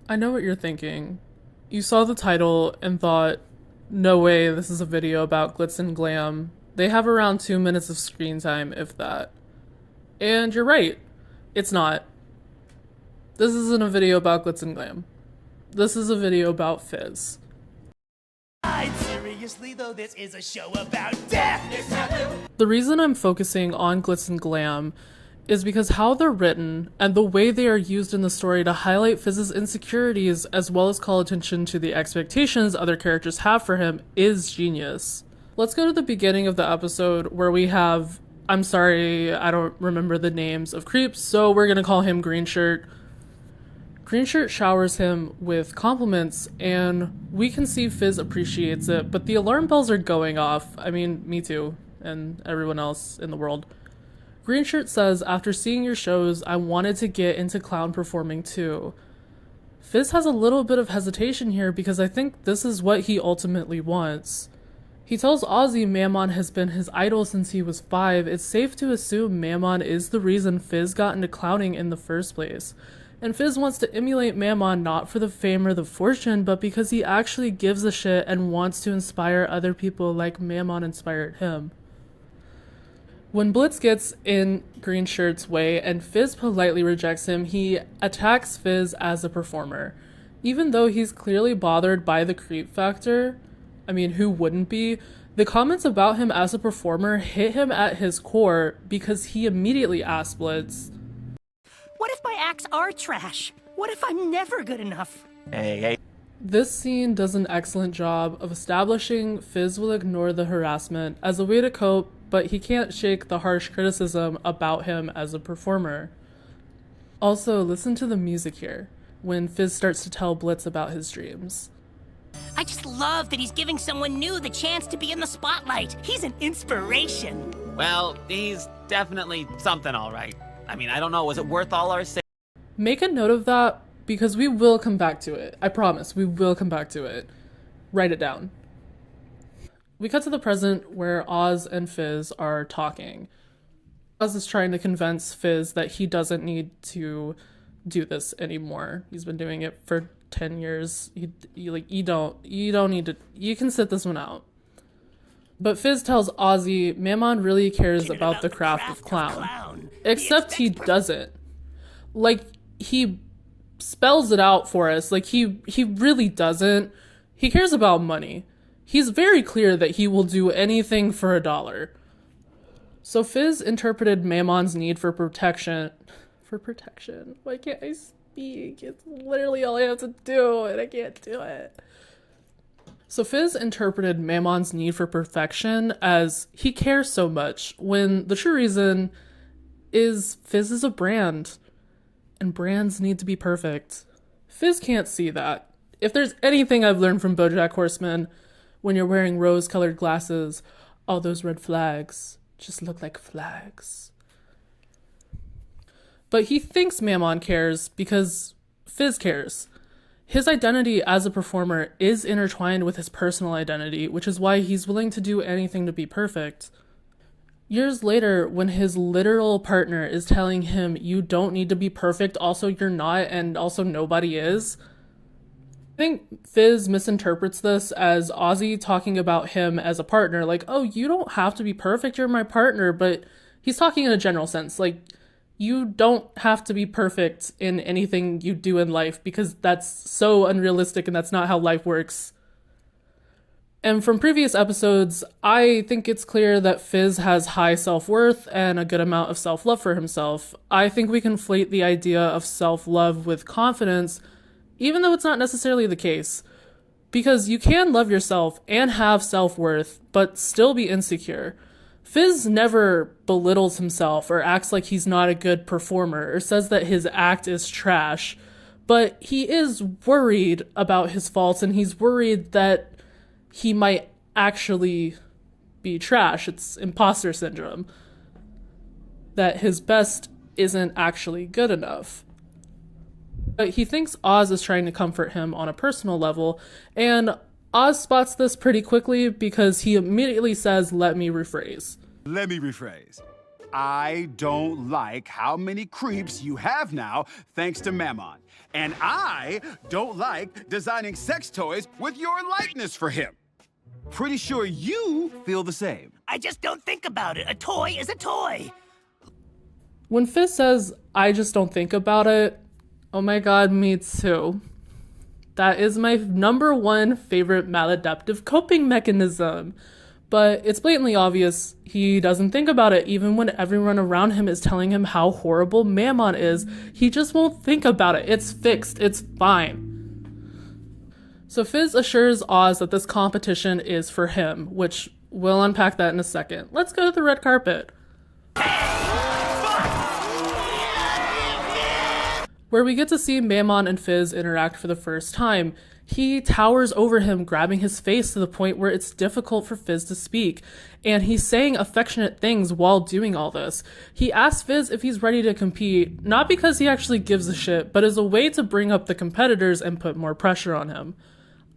I know what you're thinking. You saw the title and thought, no way, this is a video about Glitz and Glam. They have around 2 minutes of screen time, if that. And you're right, it's not. This isn't a video about Glitz and Glam. This is a video about Fizz. Seriously though, this is a show about death! The reason I'm focusing on Glitz and Glam is because how they're written and the way they are used in the story to highlight Fizz's insecurities as well as call attention to the expectations other characters have for him is genius. Let's go to the beginning of the episode where we have, I'm sorry, I don't remember the names of creeps, so we're gonna call him Green Shirt. Green Shirt showers him with compliments, and we can see Fizz appreciates it, but the alarm bells are going off. I mean, me too, and everyone else in the world. Green Shirt says, after seeing your shows, I wanted to get into clown performing too. Fizz has a little bit of hesitation here because I think this is what he ultimately wants. He tells Ozzy Mammon has been his idol since he was 5. It's safe to assume Mammon is the reason Fizz got into clowning in the first place. And Fizz wants to emulate Mammon not for the fame or the fortune, but because he actually gives a shit and wants to inspire other people like Mammon inspired him. When Blitz gets in Green Shirt's way and Fizz politely rejects him, he attacks Fizz as a performer. Even though he's clearly bothered by the creep factor, I mean, who wouldn't be? The comments about him as a performer hit him at his core because he immediately asked Blitz, what if my acts are trash? What if I'm never good enough? Hey. This scene does an excellent job of establishing Fizz will ignore the harassment as a way to cope, but he can't shake the harsh criticism about him as a performer. Also, listen to the music here, when Fizz starts to tell Blitz about his dreams. I just love that he's giving someone new the chance to be in the spotlight. He's an inspiration. Well, he's definitely something all right. I mean, I don't know, was it worth all our Make a note of that, because we will come back to it. I promise, we will come back to it. Write it down. We cut to the present where Oz and Fizz are talking. Oz is trying to convince Fizz that he doesn't need to do this anymore. He's been doing it for 10 years. You don't need to, you can sit this one out. But Fizz tells Ozzy Mammon really cares about the craft of clown. Except he doesn't. Like, he spells it out for us. Like, he really doesn't. He cares about money. He's very clear that he will do anything for $1. So Fizz interpreted Mammon's need for protection. Why can't I speak? It's literally all I have to do, and I can't do it. So Fizz interpreted Mammon's need for perfection as he cares so much, when the true reason is Fizz is a brand, and brands need to be perfect. Fizz can't see that. If there's anything I've learned from BoJack Horseman, when you're wearing rose-colored glasses, all those red flags just look like flags. But he thinks Mammon cares because Fizz cares. His identity as a performer is intertwined with his personal identity, which is why he's willing to do anything to be perfect. Years later, when his literal partner is telling him, you don't need to be perfect, also you're not, and also nobody is, I think Fizz misinterprets this as Ozzy talking about him as a partner, like, oh, you don't have to be perfect, you're my partner, but he's talking in a general sense, like, you don't have to be perfect in anything you do in life because that's so unrealistic and that's not how life works. And from previous episodes, I think it's clear that Fizz has high self-worth and a good amount of self-love for himself. I think we conflate the idea of self-love with confidence, even though it's not necessarily the case. Because you can love yourself and have self-worth, but still be insecure. Fizz never belittles himself or acts like he's not a good performer or says that his act is trash, but he is worried about his faults and he's worried that he might actually be trash. It's imposter syndrome. That his best isn't actually good enough. But he thinks Oz is trying to comfort him on a personal level, and Oz spots this pretty quickly because he immediately says, let me rephrase. I don't like how many creeps you have now thanks to Mammon. And I don't like designing sex toys with your likeness for him. Pretty sure you feel the same. I just don't think about it. A toy is a toy. When Fizz says, I just don't think about it, oh my god, me too. That is my number one favorite maladaptive coping mechanism. But it's blatantly obvious he doesn't think about it, even when everyone around him is telling him how horrible Mammon is. He just won't think about it. It's fixed. It's fine. So Fizz assures Oz that this competition is for him, which we'll unpack that in a second. Let's go to the red carpet, where we get to see Mammon and Fizz interact for the first time. He towers over him, grabbing his face to the point where it's difficult for Fizz to speak, and he's saying affectionate things while doing all this. He asks Fizz if he's ready to compete, not because he actually gives a shit, but as a way to bring up the competitors and put more pressure on him.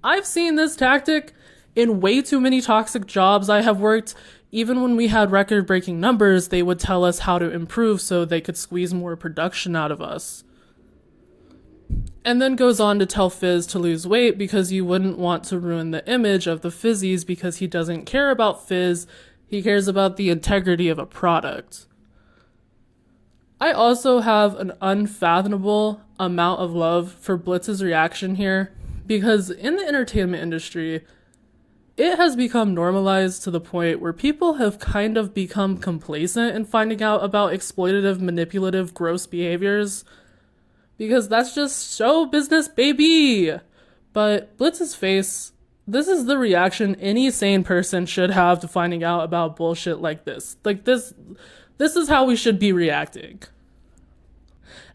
I've seen this tactic in way too many toxic jobs I have worked. Even when we had record-breaking numbers, they would tell us how to improve so they could squeeze more production out of us. And then goes on to tell Fizz to lose weight because you wouldn't want to ruin the image of the Fizzies, because he doesn't care about Fizz, he cares about the integrity of a product. I also have an unfathomable amount of love for Blitz's reaction here, because in the entertainment industry, it has become normalized to the point where people have kind of become complacent in finding out about exploitative, manipulative, gross behaviors. Because that's just show business, baby! But Blitz's face, this is the reaction any sane person should have to finding out about bullshit like this. Like this is how we should be reacting.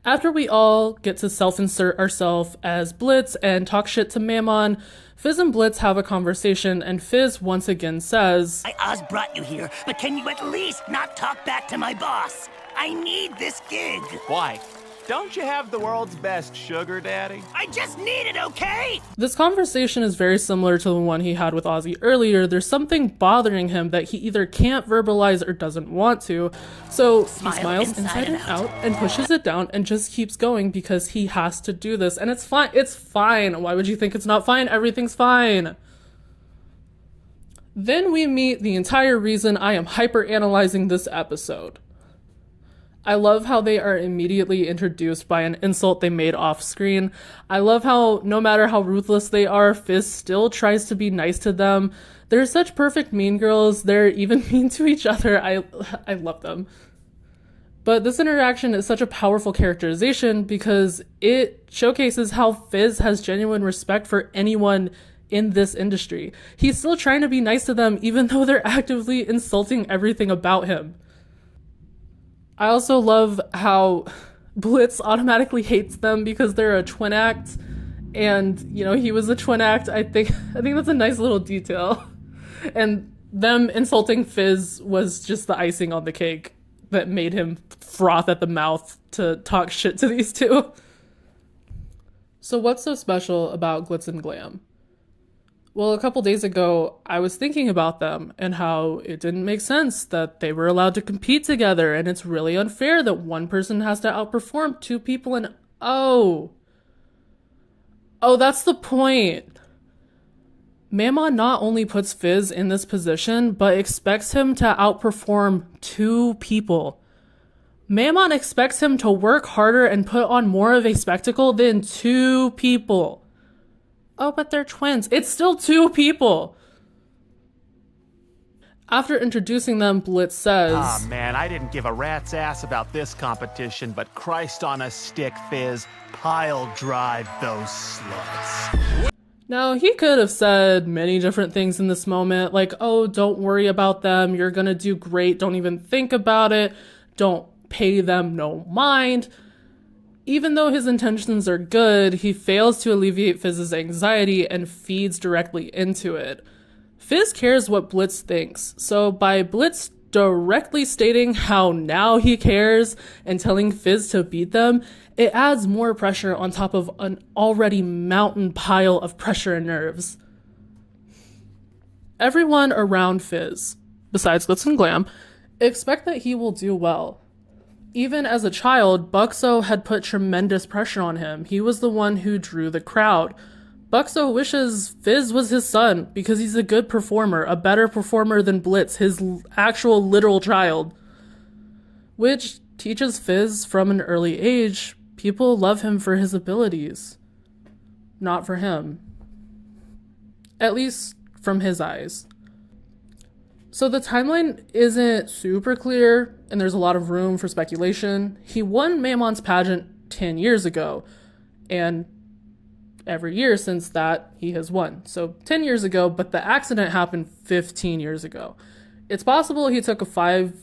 After we all get to self-insert ourselves as Blitz and talk shit to Mammon, Fizz and Blitz have a conversation, and Fizz once again says, Oz brought you here, but can you at least not talk back to my boss? I need this gig. Why? Don't you have the world's best sugar daddy? I just need it, okay? This conversation is very similar to the one he had with Ozzy earlier. There's something bothering him that he either can't verbalize or doesn't want to. So he smiles inside and out and pushes it down and just keeps going because he has to do this. And it's fine. It's fine. Why would you think it's not fine? Everything's fine. Then we meet the entire reason I am hyper-analyzing this episode. I love how they are immediately introduced by an insult they made off screen. I love how no matter how ruthless they are, Fizz still tries to be nice to them. They're such perfect mean girls. They're even mean to each other. I love them. But this interaction is such a powerful characterization because it showcases how Fizz has genuine respect for anyone in this industry. He's still trying to be nice to them even though they're actively insulting everything about him. I also love how Blitz automatically hates them because they're a twin act, and you know, he was a twin act. I think that's a nice little detail. And them insulting Fizz was just the icing on the cake that made him froth at the mouth to talk shit to these two. So what's so special about Glitz and Glam? Well, a couple days ago, I was thinking about them and how it didn't make sense that they were allowed to compete together, and it's really unfair that one person has to outperform two people, and oh, that's the point. Mammon not only puts Fizz in this position, but expects him to outperform two people. Mammon expects him to work harder and put on more of a spectacle than two people. Oh, but they're twins. It's still two people. After introducing them, Blitz says, Aw, man, I didn't give a rat's ass about this competition, but Christ on a stick, Fizz, pile drive those sluts. Now, he could have said many different things in this moment, like, oh, don't worry about them. You're gonna do great. Don't even think about it. Don't pay them no mind. Even though his intentions are good, he fails to alleviate Fizz's anxiety and feeds directly into it. Fizz cares what Blitz thinks, so by Blitz directly stating how now he cares and telling Fizz to beat them, it adds more pressure on top of an already mountain pile of pressure and nerves. Everyone around Fizz, besides Glitz and Glam, expect that he will do well. Even as a child, Buxo had put tremendous pressure on him. He was the one who drew the crowd. Buxo wishes Fizz was his son because he's a good performer, a better performer than Blitz, his actual literal child. Which teaches Fizz from an early age, people love him for his abilities, not for him. At least from his eyes. So the timeline isn't super clear, and there's a lot of room for speculation. He won Mammon's pageant 10 years ago, and every year since that, he has won. So 10 years ago, but the accident happened 15 years ago. It's possible he took 5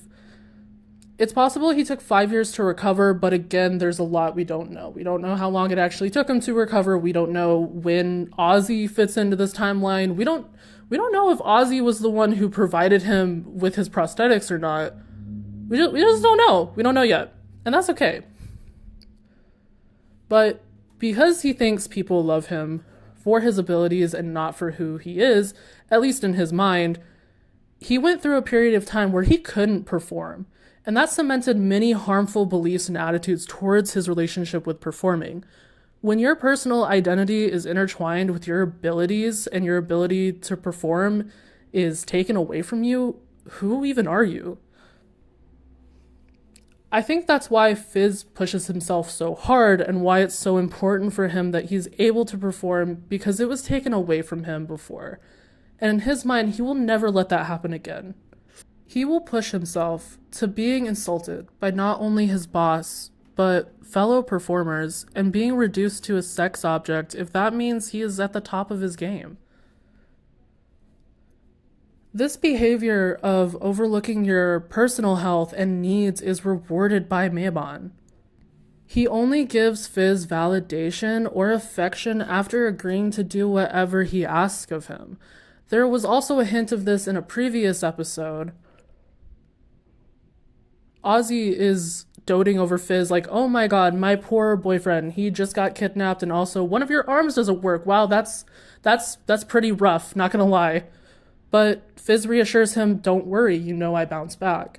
years to recover, but again, there's a lot we don't know. We don't know how long it actually took him to recover. We don't know when Ozzy fits into this timeline. We don't know if Ozzy was the one who provided him with his prosthetics or not. We just don't know. We don't know yet. And that's okay. But because he thinks people love him for his abilities and not for who he is, at least in his mind, he went through a period of time where he couldn't perform. And that cemented many harmful beliefs and attitudes towards his relationship with performing. When your personal identity is intertwined with your abilities and your ability to perform is taken away from you, who even are you? I think that's why Fizz pushes himself so hard and why it's so important for him that he's able to perform, because it was taken away from him before. And in his mind, he will never let that happen again. He will push himself to being insulted by not only his boss, but fellow performers, and being reduced to a sex object if that means he is at the top of his game. This behavior of overlooking your personal health and needs is rewarded by Mammon. He only gives Fizz validation or affection after agreeing to do whatever he asks of him. There was also a hint of this in a previous episode. Ozzy is doting over Fizz like, oh my god, my poor boyfriend, he just got kidnapped, and also one of your arms doesn't work. Wow, that's pretty rough, not gonna lie. But Fizz reassures him, don't worry, you know I bounce back.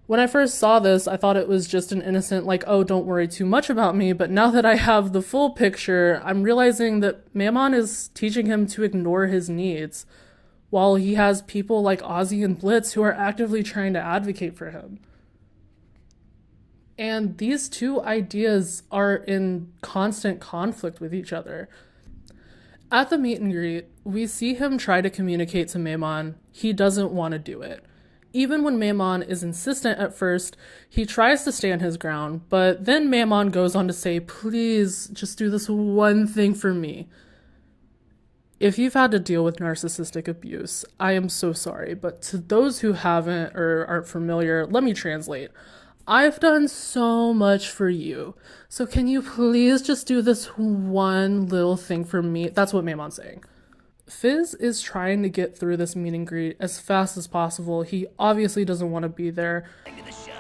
When I first saw this, I thought it was just an innocent, like, oh, don't worry too much about me, but now that I have the full picture, I'm realizing that Mammon is teaching him to ignore his needs, while he has people like Ozzy and Blitz who are actively trying to advocate for him. And these two ideas are in constant conflict with each other. At the meet and greet, we see him try to communicate to Mammon. He doesn't want to do it. Even when Mammon is insistent at first, he tries to stand his ground, but then Mammon goes on to say, please, just do this one thing for me. If you've had to deal with narcissistic abuse, I am so sorry, but to those who haven't or aren't familiar, let me translate. I've done so much for you, so can you please just do this one little thing for me? That's what Mammon's saying. Fizz is trying to get through this meet and greet as fast as possible. He obviously doesn't want to be there.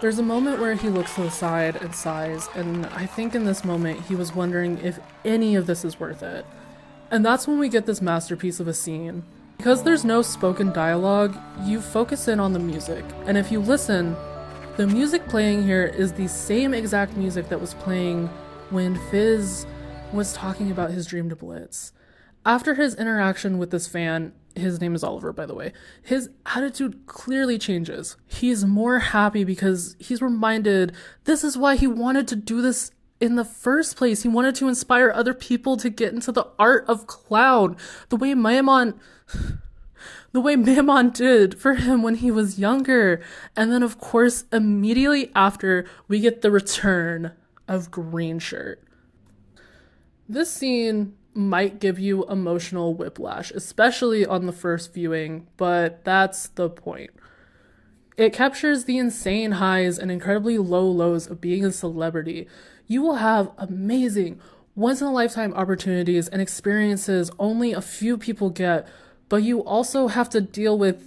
There's a moment where he looks to the side and sighs, and I think in this moment he was wondering if any of this is worth it. And that's when we get this masterpiece of a scene. Because there's no spoken dialogue, you focus in on the music, and if you listen, the music playing here is the same exact music that was playing when Fizz was talking about his dream to Blitz. After his interaction with this fan, his name is Oliver, by the way, his attitude clearly changes. He's more happy because he's reminded this is why he wanted to do this in the first place. He wanted to inspire other people to get into the art of clown, the way Mammon did for him when he was younger. And then, of course, immediately after, we get the return of Green Shirt. This scene might give you emotional whiplash, especially on the first viewing, but that's the point. It captures the insane highs and incredibly low lows of being a celebrity. You will have amazing, once-in-a-lifetime opportunities and experiences only a few people get, but you also have to deal with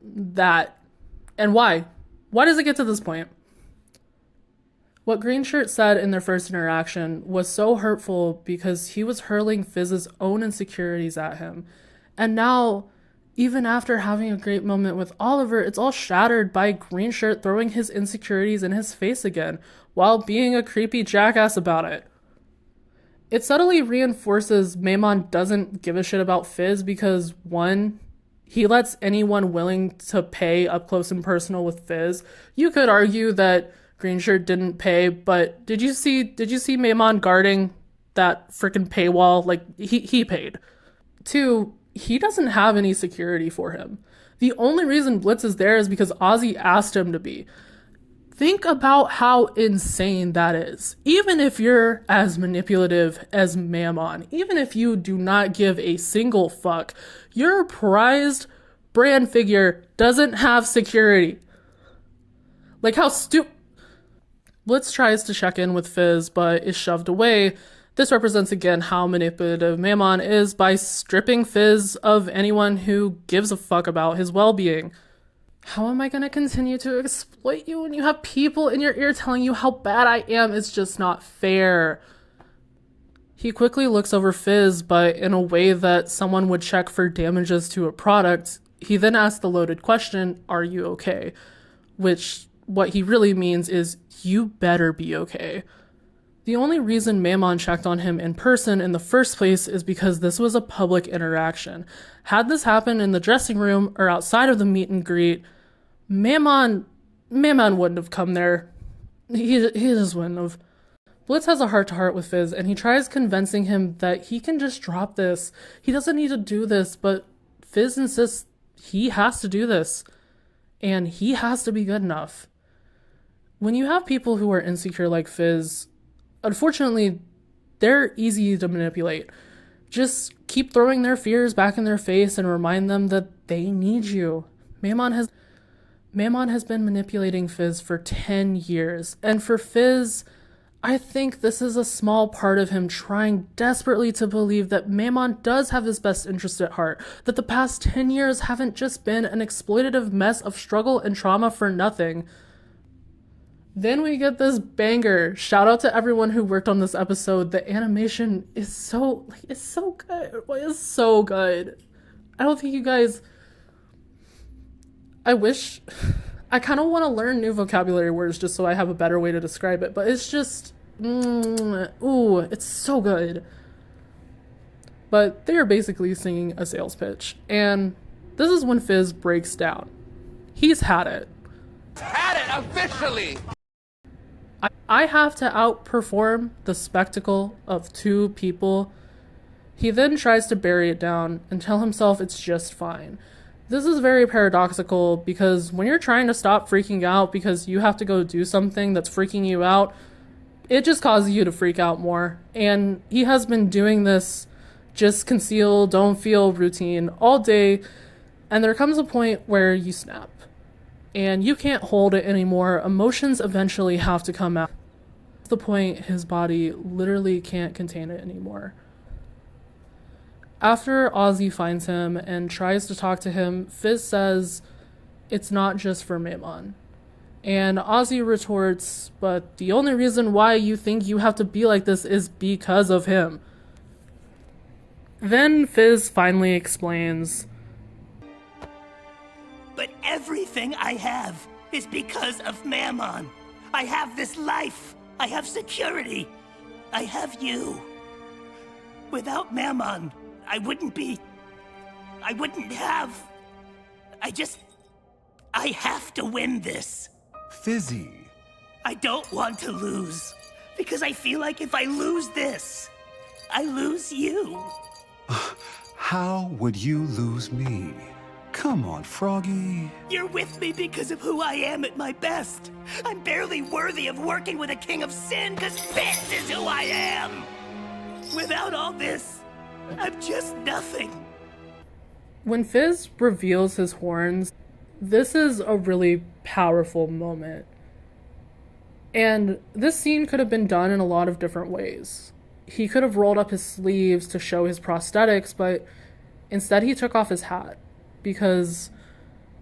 that. And why? Why does it get to this point? What Green Shirt said in their first interaction was so hurtful because he was hurling Fizz's own insecurities at him. And now Even after having a great moment with Oliver, it's all shattered by Green Shirt throwing his insecurities in his face again, while being a creepy jackass about it. It subtly reinforces Mammon doesn't give a shit about Fizz because, one, he lets anyone willing to pay up close and personal with Fizz. You could argue that Green Shirt didn't pay, but did you see Mammon guarding that freaking paywall? Like, he paid. Two, he doesn't have any security for him. The only reason Glitz is there is because Ozzy asked him to be. Think about how insane that is. Even if you're as manipulative as Mammon, even if you do not give a single fuck, your prized brand figure doesn't have security. Like how Blitz tries to check in with Fizz, but is shoved away. This represents again how manipulative Mammon is by stripping Fizz of anyone who gives a fuck about his well-being. How am I going to continue to exploit you when you have people in your ear telling you how bad I am? It's just not fair. He quickly looks over Fizz, but in a way that someone would check for damages to a product. He then asks the loaded question, "Are you okay?" Which, what he really means is, you better be okay. The only reason Mammon checked on him in person in the first place is because this was a public interaction. Had this happened in the dressing room or outside of the meet and greet, Mammon wouldn't have come there. He just wouldn't have. Blitz has a heart-to-heart with Fizz, and he tries convincing him that he can just drop this. He doesn't need to do this, but Fizz insists he has to do this, and he has to be good enough. When you have people who are insecure like Fizz, unfortunately, they're easy to manipulate. Just keep throwing their fears back in their face and remind them that they need you. Mammon has been manipulating Fizz for 10 years, and for Fizz, I think this is a small part of him trying desperately to believe that Mammon does have his best interest at heart, that the past 10 years haven't just been an exploitative mess of struggle and trauma for nothing. Then we get this banger. Shout out to everyone who worked on this episode. The animation is so good. It's so good. I don't think you guys... I kind of want to learn new vocabulary words just so I have a better way to describe it, but it's just... it's so good. But they are basically singing a sales pitch, and this is when Fizz breaks down. He's had it. Had it officially! I have to outperform the spectacle of two people. He then tries to bury it down and tell himself it's just fine. This is very paradoxical because when you're trying to stop freaking out because you have to go do something that's freaking you out, it just causes you to freak out more. And he has been doing this just conceal, don't feel routine all day, and there comes a point where you snap. And you can't hold it anymore. Emotions eventually have to come out. At the point his body literally can't contain it anymore. After Ozzy finds him and tries to talk to him, Fizz says it's not just for Mammon. And Ozzy retorts, but the only reason why you think you have to be like this is because of him. Then Fizz finally explains, But everything I have is because of Mammon. I have this life. I have security. I have you. Without Mammon, I wouldn't have... I have to win this. Fizzy. I don't want to lose. Because I feel like if I lose this, I lose you. How would you lose me? Come on, Froggy. You're with me because of who I am at my best. I'm barely worthy of working with a king of sin because this is who I am. Without all this, I'm just nothing. When Fizz reveals his horns, this is a really powerful moment. And this scene could have been done in a lot of different ways. He could have rolled up his sleeves to show his prosthetics, but instead he took off his hat because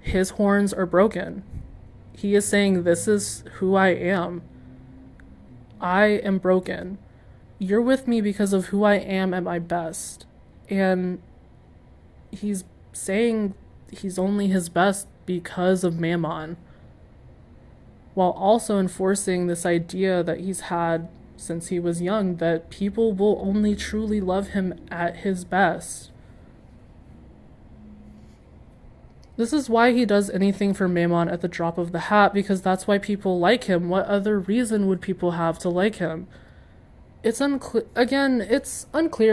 his horns are broken. He is saying, this is who I am. I am broken. You're with me because of who I am at my best. And he's saying he's only his best because of Mammon, while also enforcing this idea that he's had since he was young, that people will only truly love him at his best. This is why he does anything for Mammon at the drop of the hat, because that's why people like him. What other reason would people have to like him? It's unclear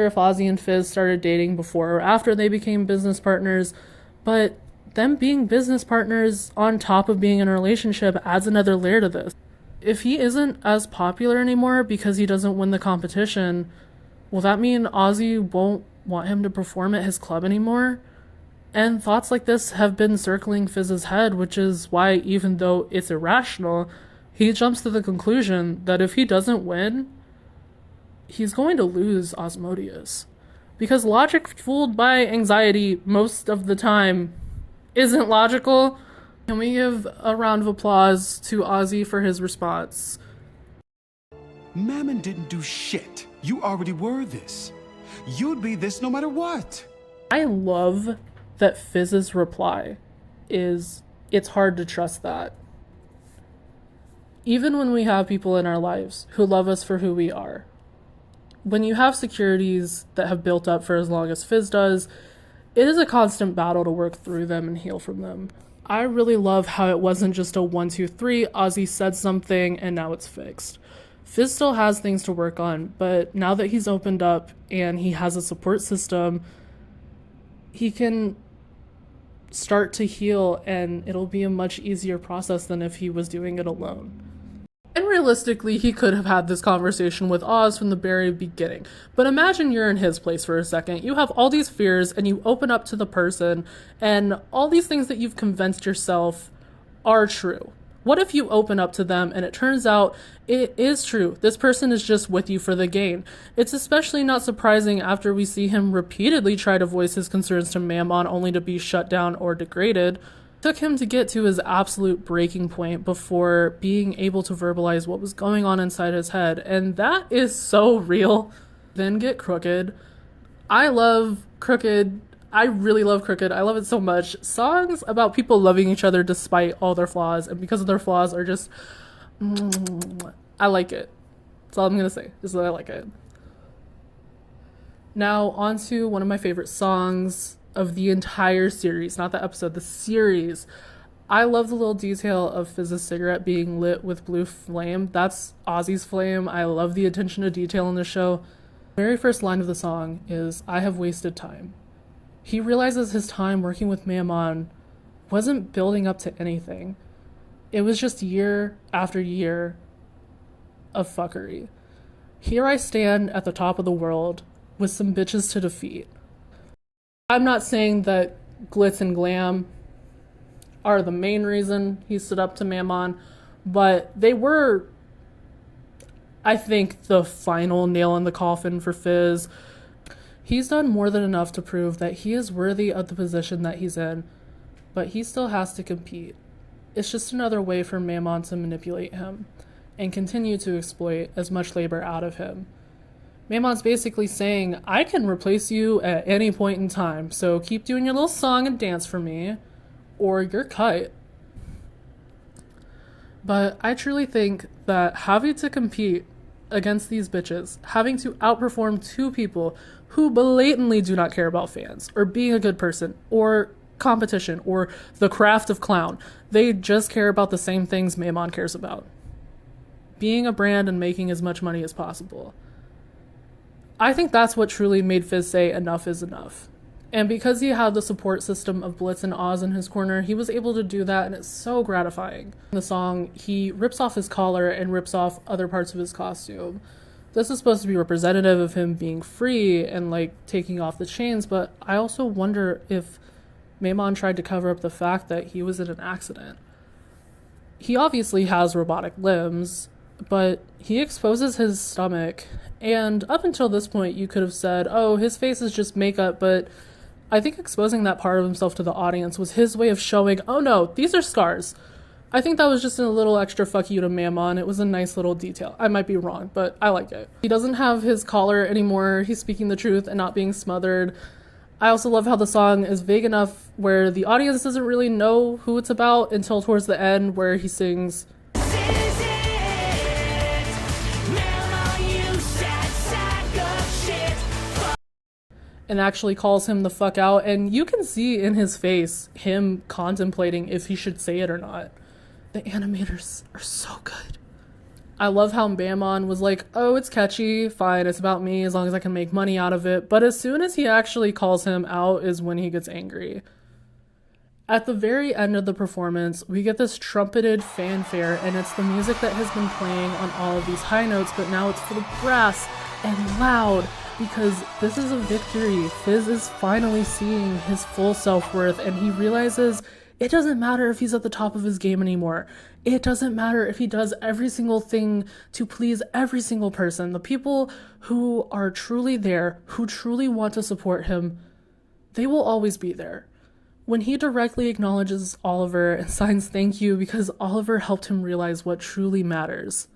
if Ozzy and Fizz started dating before or after they became business partners, but them being business partners on top of being in a relationship adds another layer to this. If he isn't as popular anymore because he doesn't win the competition, will that mean Ozzy won't want him to perform at his club anymore? And thoughts like this have been circling Fizz's head, which is why, even though it's irrational, he jumps to the conclusion that if he doesn't win, he's going to lose Asmodeus. Because logic fueled by anxiety most of the time isn't logical. Can we give a round of applause to Ozzy for his response? Mammon didn't do shit. You already were this. You'd be this no matter what. I love that Fizz's reply is, it's hard to trust that. Even when we have people in our lives who love us for who we are, when you have securities that have built up for as long as Fizz does, it is a constant battle to work through them and heal from them. I really love how it wasn't just a 1, 2, 3, Ozzy said something and now it's fixed. Fizz still has things to work on, but now that he's opened up and he has a support system, he can start to heal, and it'll be a much easier process than if he was doing it alone. And realistically, he could have had this conversation with Oz from the very beginning. But imagine you're in his place for a second. You have all these fears, and you open up to the person, and all these things that you've convinced yourself are true. What if you open up to them and it turns out it is true? This person is just with you for the gain. It's especially not surprising after we see him repeatedly try to voice his concerns to Mammon only to be shut down or degraded. It took him to get to his absolute breaking point before being able to verbalize what was going on inside his head, and that is so real. Then get Crooked. I love Crooked. I really love Crooked. I love it so much. Songs about people loving each other despite all their flaws, and because of their flaws are just... I like it. That's all I'm gonna say, is that I like it. Now, on to one of my favorite songs of the entire series. Not the episode, the series. I love the little detail of Fizz's cigarette being lit with blue flame. That's Ozzy's flame. I love the attention to detail in the show. The very first line of the song is, "I have wasted time." He realizes his time working with Mammon wasn't building up to anything. It was just year after year of fuckery. Here I stand at the top of the world with some bitches to defeat. I'm not saying that Glitz and Glam are the main reason he stood up to Mammon, but they were, I think, the final nail in the coffin for Fizz. He's done more than enough to prove that he is worthy of the position that he's in, but he still has to compete. It's just another way for Mammon to manipulate him and continue to exploit as much labor out of him. Mammon's basically saying, I can replace you at any point in time, so keep doing your little song and dance for me, or you're cut. But I truly think that having to compete against these bitches, having to outperform two people who blatantly do not care about fans, or being a good person, or competition, or the craft of clown, they just care about the same things Mammon cares about. Being a brand and making as much money as possible. I think that's what truly made Fizz say enough is enough. And because he had the support system of Blitz and Oz in his corner, he was able to do that, and it's so gratifying. In the song, he rips off his collar and rips off other parts of his costume. This is supposed to be representative of him being free and, like, taking off the chains, but I also wonder if Mammon tried to cover up the fact that he was in an accident. He obviously has robotic limbs, but he exposes his stomach, and up until this point you could have said, oh, his face is just makeup, but I think exposing that part of himself to the audience was his way of showing, oh no, these are scars. I think that was just a little extra fuck you to Mammon. It was a nice little detail. I might be wrong, but I like it. He doesn't have his collar anymore. He's speaking the truth and not being smothered. I also love how the song is vague enough where the audience doesn't really know who it's about until towards the end where he sings, and actually calls him the fuck out, and you can see in his face him contemplating if he should say it or not. The animators are so good. I love how Mammon was like, oh, it's catchy, fine, it's about me as long as I can make money out of it, but as soon as he actually calls him out is when he gets angry. At the very end of the performance, we get this trumpeted fanfare, and it's the music that has been playing on all of these high notes, but now it's full of brass and loud, because this is a victory. Fizz is finally seeing his full self-worth, and he realizes it doesn't matter if he's at the top of his game anymore. It doesn't matter if he does every single thing to please every single person. The people who are truly there, who truly want to support him, they will always be there. When he directly acknowledges Oliver and signs thank you because Oliver helped him realize what truly matters.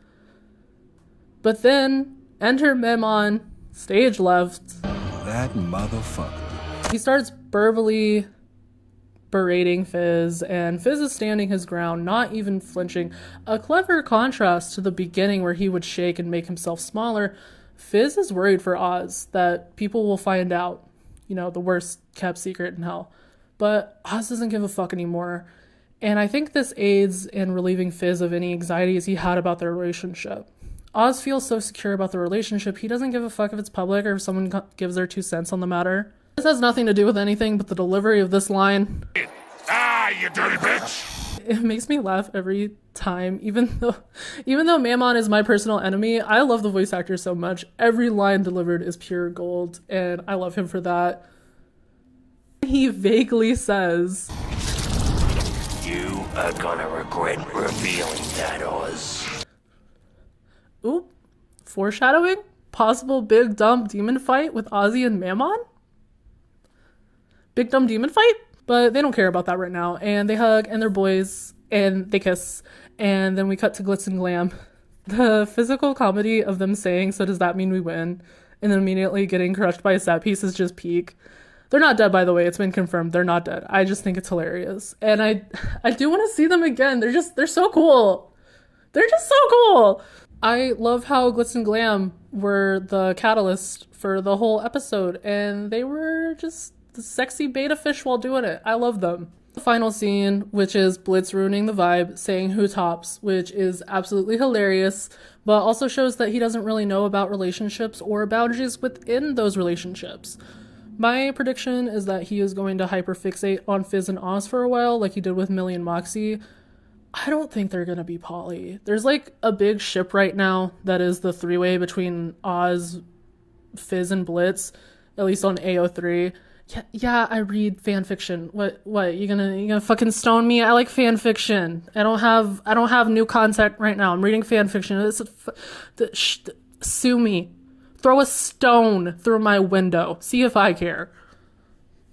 But then, enter Mammon, stage left. That motherfucker. He starts verbally berating Fizz, and Fizz is standing his ground, not even flinching. A clever contrast to the beginning where he would shake and make himself smaller. Fizz is worried for Oz that people will find out, you know, the worst kept secret in hell. But Oz doesn't give a fuck anymore. And I think this aids in relieving Fizz of any anxieties he had about their relationship. Oz feels so secure about the relationship, he doesn't give a fuck if it's public or if someone gives their 2 cents on the matter. This has nothing to do with anything but the delivery of this line. Ah, you dirty bitch! It makes me laugh every time, even though Mammon is my personal enemy. I love the voice actor so much. Every line delivered is pure gold, and I love him for that. He vaguely says, You are gonna regret revealing that, Oz. oop, foreshadowing? Possible big dumb demon fight with Ozzy and Mammon? Big dumb demon fight? But they don't care about that right now, and they hug, and they're boys, and they kiss, and then we cut to Glitz and Glam. The physical comedy of them saying, so does that mean we win? And then immediately getting crushed by a set piece is just peak. They're not dead, by the way. It's been confirmed. They're not dead. I just think it's hilarious. And I do want to see them again. They're so cool. They're just so cool. I love how Glitz and Glam were the catalyst for the whole episode, and they were just the sexy beta fish while doing it. I love them. The final scene, which is Blitz ruining the vibe, saying who tops, which is absolutely hilarious, but also shows that he doesn't really know about relationships or boundaries within those relationships. My prediction is that he is going to hyperfixate on Fizz and Oz for a while, like he did with Millie and Moxie. I don't think they're gonna be poly. There's like a big ship right now that is the 3-way between Oz, Fizz, and Blitz, at least on AO3. Yeah, I read fan fiction. What? You gonna fucking stone me? I like fan fiction. I don't have new content right now. I'm reading fan fiction. Sue me. Throw a stone through my window. See if I care.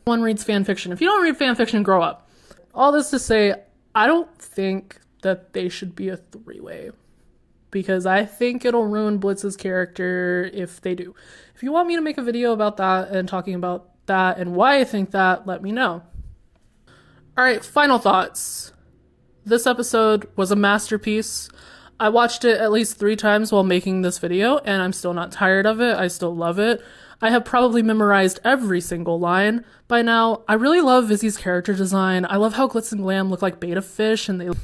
One reads fan fiction. If you don't read fan fiction, grow up. All this to say, I don't think that they should be a 3-way. Because I think it'll ruin Blitz's character if they do. If you want me to make a video about that and talking about that and why I think that, let me know. Alright, final thoughts. This episode was a masterpiece. I watched it at least 3 times while making this video, and I'm still not tired of it. I still love it. I have probably memorized every single line by now. I really love Vizzy's character design. I love how Glitz and Glam look like beta fish, and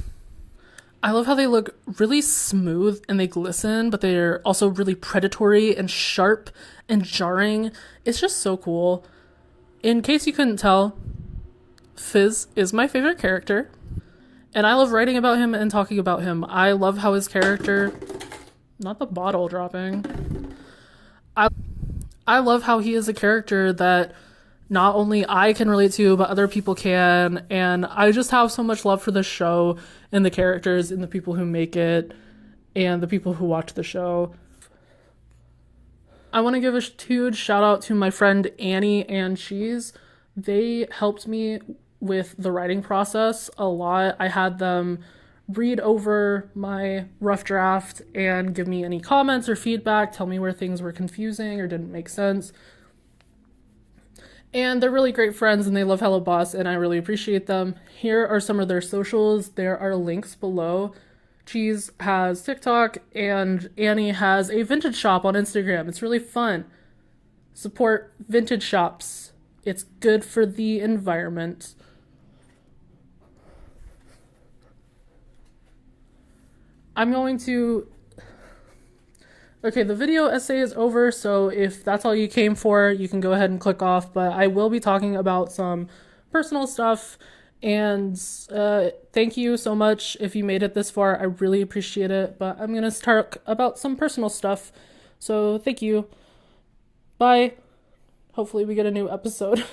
I love how they look really smooth and they glisten, but they're also really predatory and sharp and jarring. It's just so cool. In case you couldn't tell, Fizz is my favorite character. And I love writing about him and talking about him. I love how his character... Not the bottle dropping. I love how he is a character that not only I can relate to, but other people can. And I just have so much love for the show and the characters and the people who make it and the people who watch the show. I want to give a huge shout out to my friend Annie and Cheese. They helped me with the writing process a lot. I had them read over my rough draft and give me any comments or feedback, tell me where things were confusing or didn't make sense. And they're really great friends and they love Hello Boss and I really appreciate them. Here are some of their socials. There are links below. Cheese has TikTok and Annie has a vintage shop on Instagram. It's really fun. Support vintage shops. It's good for the environment. I'm going to... Okay, the video essay is over, so if that's all you came for, you can go ahead and click off, but I will be talking about some personal stuff, and thank you so much if you made it this far. I really appreciate it, but I'm going to talk about some personal stuff, so thank you. Bye. Hopefully we get a new episode.